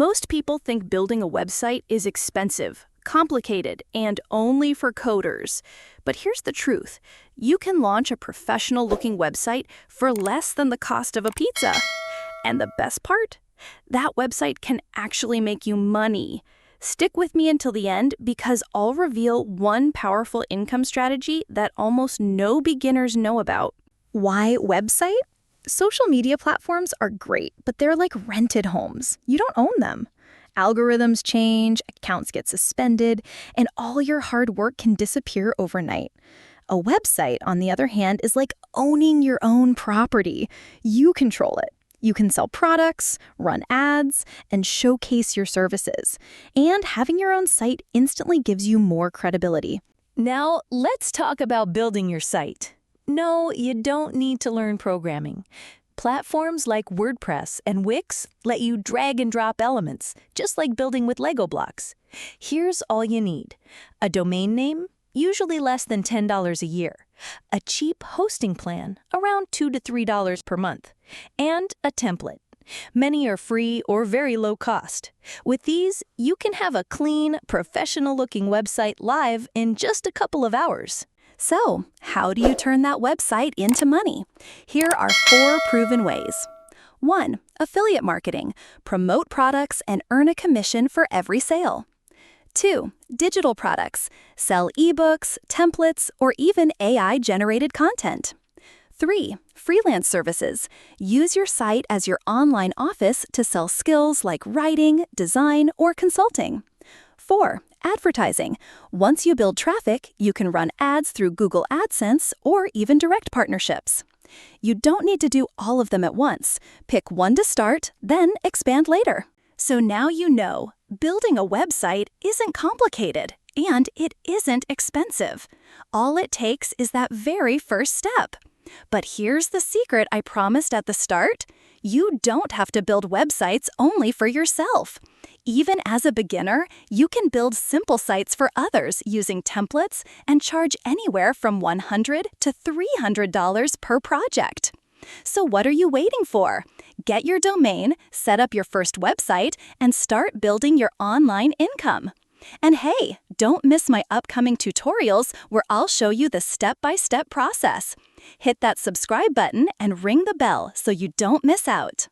Most people think building a website is expensive, complicated, and only for coders. But here's the truth. You can launch a professional-looking website for less than the cost of a pizza. And the best part? That website can actually make you money. Stick with me until the end because I'll reveal one powerful income strategy that almost no beginners know about. Why website? Social media platforms are great, but they're like rented homes. You don't own them. Algorithms change, accounts get suspended, and all your hard work can disappear overnight. A website, on the other hand, is like owning your own property. You control it. You can sell products, run ads, and showcase your services. And having your own site instantly gives you more credibility. Now, let's talk about building your site. No, you don't need to learn programming. Platforms like WordPress and Wix let you drag and drop elements, just like building with Lego blocks. Here's all you need: a domain name, usually less than $10 a year, a cheap hosting plan, around $2 to $3 per month, and a template. Many are free or very low cost. With these, you can have a clean, professional-looking website live in just a couple of hours. So, how do you turn that website into money? Here are 4 proven ways. 1. Affiliate marketing. Promote products and earn a commission for every sale. 2. Digital products. Sell ebooks, templates, or even AI-generated content. 3. Freelance services. Use your site as your online office to sell skills like writing, design, or consulting. 4. Advertising. Once you build traffic, you can run ads through Google AdSense or even direct partnerships. You don't need to do all of them at once. Pick one to start, then expand later. So now you know, building a website isn't complicated, and it isn't expensive. All it takes is that very first step. But here's the secret I promised at the start. You don't have to build websites only for yourself. Even as a beginner, you can build simple sites for others using templates and charge anywhere from $100 to $300 per project. So what are you waiting for? Get your domain, set up your first website, and start building your online income. And hey, don't miss my upcoming tutorials where I'll show you the step-by-step process. Hit that subscribe button and ring the bell so you don't miss out.